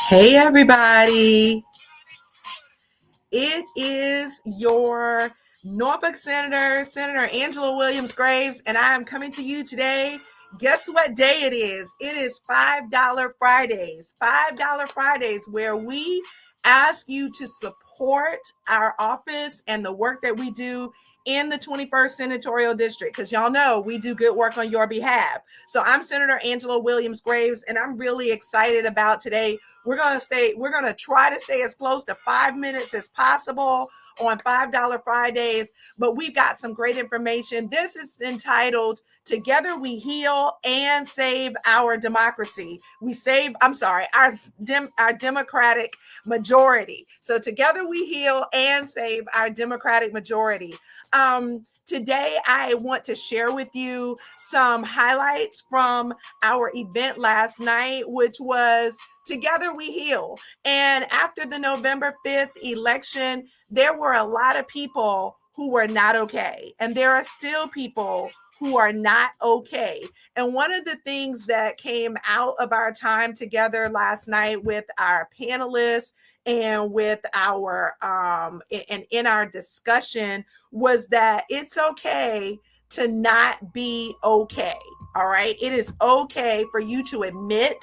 Hey, everybody. It is your Norfolk Senator Angela Williams Graves, and I am coming to you today. Guess what day it is? It is $5 Fridays. $5 Fridays, where we ask you to support our office and the work that we do in the 21st Senatorial District, because y'all know we do good work on your behalf. So I'm Senator Angela Williams Graves, and I'm really excited about today. We're going to try to stay as close to 5 minutes as possible on $5 Fridays, but we've got some great information. This is entitled Together We Heal and Save Our Democracy. Our Democratic majority. So together we heal and save our Democratic majority. Today, I want to share with you some highlights from our event last night, which was Together We Heal. And after the November 5th election, there were a lot of people who were not okay. And there are still people who are not okay. And one of the things that came out of our time together last night with our panelists and with our and in our discussion was that it's okay to not be okay. All right. It is okay for you to admit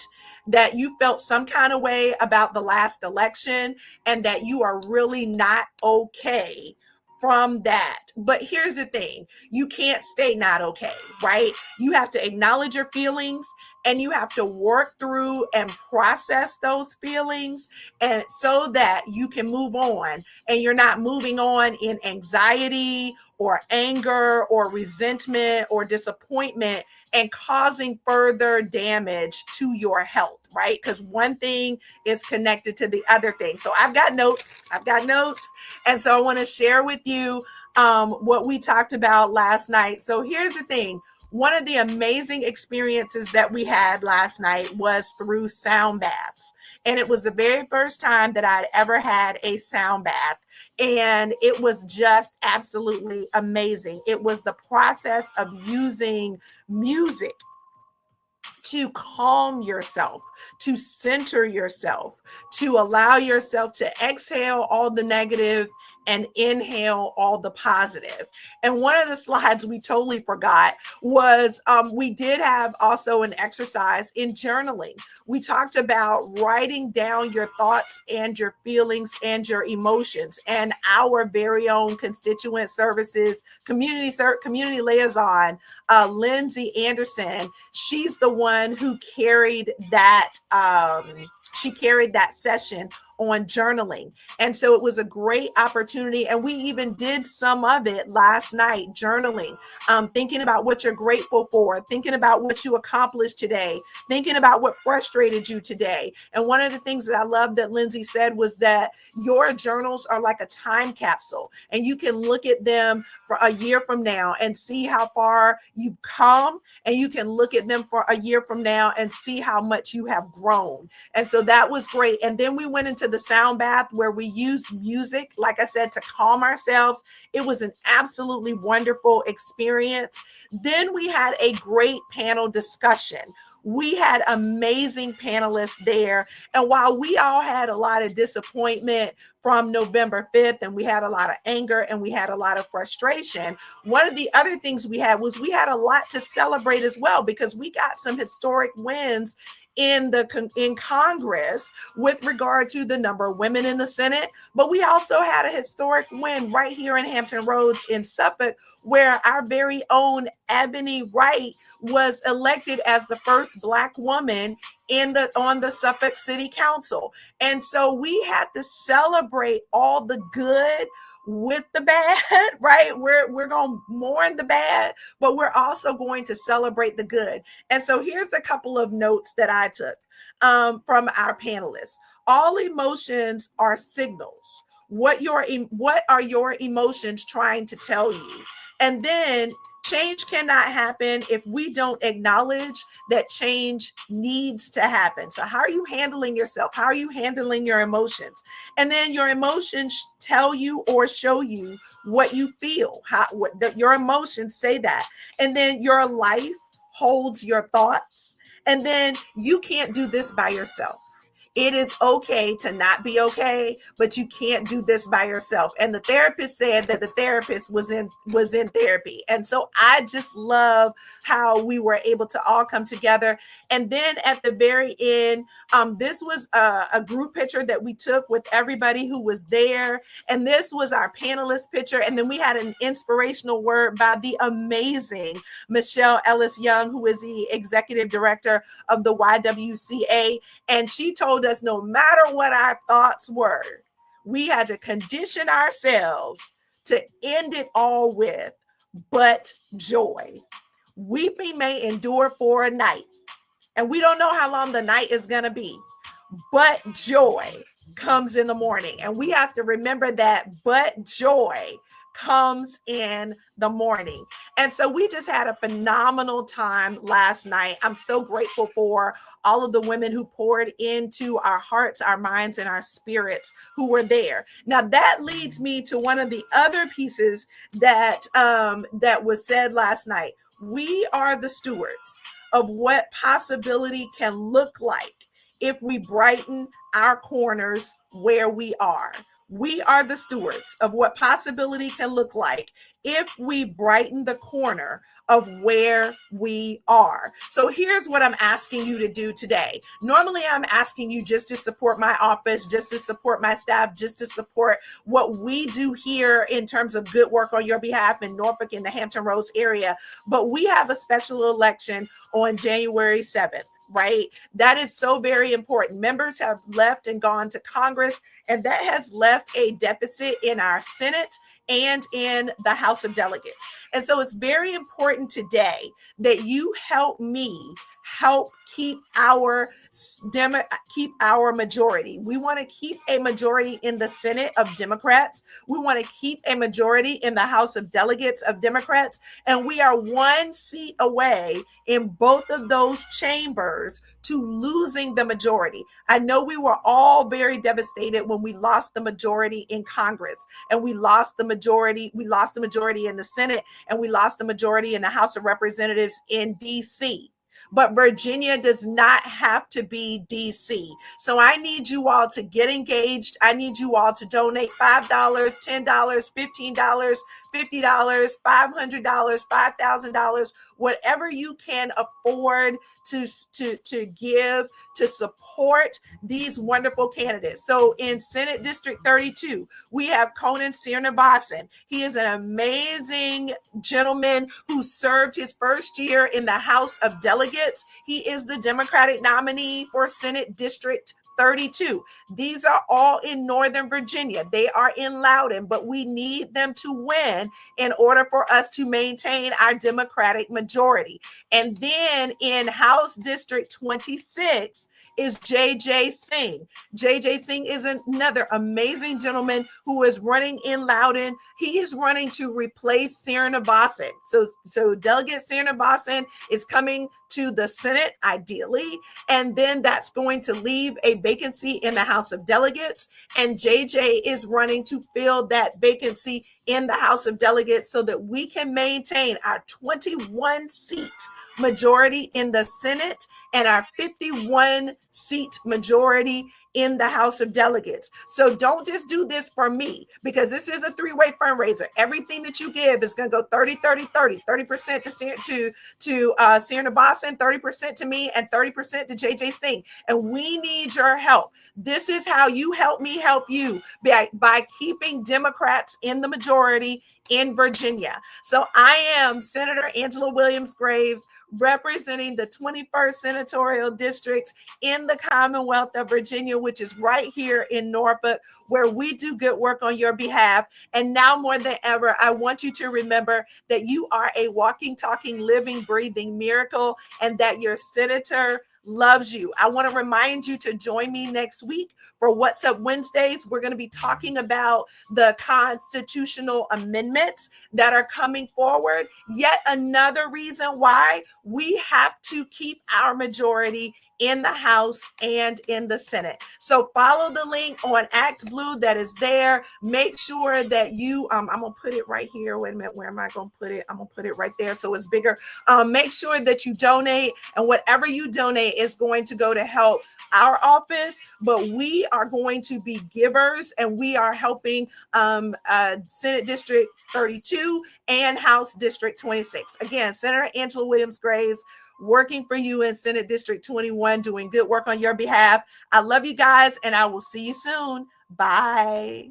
that you felt some kind of way about the last election and that you are really not okay from that. But here's the thing, you can't stay not okay, right? You have to acknowledge your feelings and you have to work through and process those feelings, and so that you can move on and you're not moving on in anxiety or anger or resentment or disappointment and causing further damage to your health, right? Because one thing is connected to the other thing. So I've got notes. And so I want to share with you what we talked about last night. So here's the thing. One of the amazing experiences that we had last night was through sound baths. And it was the very first time that I'd ever had a sound bath. And it was just absolutely amazing. It was the process of using music to calm yourself, to center yourself, to allow yourself to exhale all the negative and inhale all the positive. And one of the slides we totally forgot was we did have also an exercise in journaling. We talked about writing down your thoughts and your feelings and your emotions. And our very own constituent services community liaison, Lindsay Anderson, she's the one who carried that. She carried that session on journaling. And so it was a great opportunity. And we even did some of it last night, journaling, thinking about what you're grateful for, thinking about what you accomplished today, thinking about what frustrated you today. And one of the things that I love that Lindsay said was that your journals are like a time capsule, and you can look at them for a year from now and see how far you've come, and you can look at them for a year from now and see how much you have grown. And so that was great. And then we went into the sound bath where we used music, like I said, to calm ourselves. It was an absolutely wonderful experience. Then we had a great panel discussion. We had amazing panelists there. And while we all had a lot of disappointment from November 5th, and we had a lot of anger and we had a lot of frustration, one of the other things we had was we had a lot to celebrate as well, because we got some historic wins in Congress with regard to the number of women in the Senate. But we also had a historic win right here in Hampton Roads in Suffolk, where our very own Ebony Wright was elected as the first Black woman on the Suffolk City Council. And so we had to celebrate all the good with the bad, right? We're going to mourn the bad, but we're also going to celebrate the good. And so here's a couple of notes that I took from our panelists. All emotions are signals. What are your emotions trying to tell you? And then change cannot happen if we don't acknowledge that change needs to happen. So how are you handling yourself? How are you handling your emotions? And then your emotions tell you or show you what you feel. Your emotions say that. And then your life holds your thoughts. And then you can't do this by yourself. It is okay to not be okay, but you can't do this by yourself. And the therapist said that the therapist was in therapy. And so I just love how we were able to all come together. And then at the very end, this was a group picture that we took with everybody who was there. And this was our panelist picture. And then we had an inspirational word by the amazing Michelle Ellis Young, who is the executive director of the YWCA. And she told us no matter what our thoughts were, we had to condition ourselves to end it all with, but joy. Weeping may endure for a night, and we don't know how long the night is going to be, but joy comes in the morning. And we have to remember that, but joy comes in the morning. And so we just had a phenomenal time last night. I'm so grateful for all of the women who poured into our hearts, our minds, and our spirits who were there. Now that leads me to one of the other pieces that that was said last night. We are the stewards of what possibility can look like if we brighten our corners where we are. We are the stewards of what possibility can look like if we brighten the corner of where we are. So here's what I'm asking you to do today. Normally, I'm asking you just to support my office, just to support my staff, just to support what we do here in terms of good work on your behalf in Norfolk and the Hampton Roads area. But we have a special election on January 7th. Right? That is so very important. Members have left and gone to Congress, and that has left a deficit in our Senate and in the House of Delegates. And so it's very important today that you help me help keep our majority. We want to keep a majority in the Senate of Democrats. We want to keep a majority in the House of Delegates of Democrats. And we are one seat away in both of those chambers to losing the majority. I know we were all very devastated when we lost the majority in Congress, and we lost the majority in the Senate, and we lost the majority in the House of Representatives in DC. But Virginia does not have to be DC. So I need you all to get engaged. I need you all to donate $5, $10, $15, $50, $500, $5,000, whatever you can afford to give to support these wonderful candidates. So in Senate District 32, we have Conan Srinivasan. He is an amazing gentleman who served his first year in the House of Delegates. He is the Democratic nominee for Senate District 32. These are all in Northern Virginia. They are in Loudoun, but we need them to win in order for us to maintain our Democratic majority. And then in House District 26 is JJ Singh. JJ Singh is another amazing gentleman who is running in Loudoun. He is running to replace Srinivasan. So Delegate Srinivasan is coming to the Senate, ideally, and then that's going to leave a vacancy in the House of Delegates, and JJ is running to fill that vacancy in the House of Delegates so that we can maintain our 21 seat majority in the Senate and our 51 seat majority in the House of Delegates. So don't just do this for me, because this is a three-way fundraiser. Everything that you give is going to go 30, 30, 30, 30% to Srinivasan, 30% to me, and 30% to JJ Singh. And we need your help. This is how you help me help you by keeping Democrats in the majority in Virginia. So I am Senator Angela Williams Graves, representing the 21st Senatorial District in the Commonwealth of Virginia, which is right here in Norfolk, where we do good work on your behalf. And now more than ever, I want you to remember that you are a walking, talking, living, breathing miracle, and that your senator loves you. I want to remind you to join me next week for What's Up Wednesdays. We're going to be talking about the constitutional amendments that are coming forward. Yet another reason why we have to keep our majority in the House and in the Senate. So follow the link on Act Blue that is there. Make sure that you, I'm going to put it right here. Wait a minute. Where am I going to put it? I'm going to put it right there so it's bigger. Make sure that you donate, and whatever you donate is going to go to help our office, but we are going to be givers, and we are helping Senate District 32 and House District 26. Again, Senator Angela Williams Graves working for you in Senate District 21, doing good work on your behalf. I love you guys, and I will see you soon. Bye.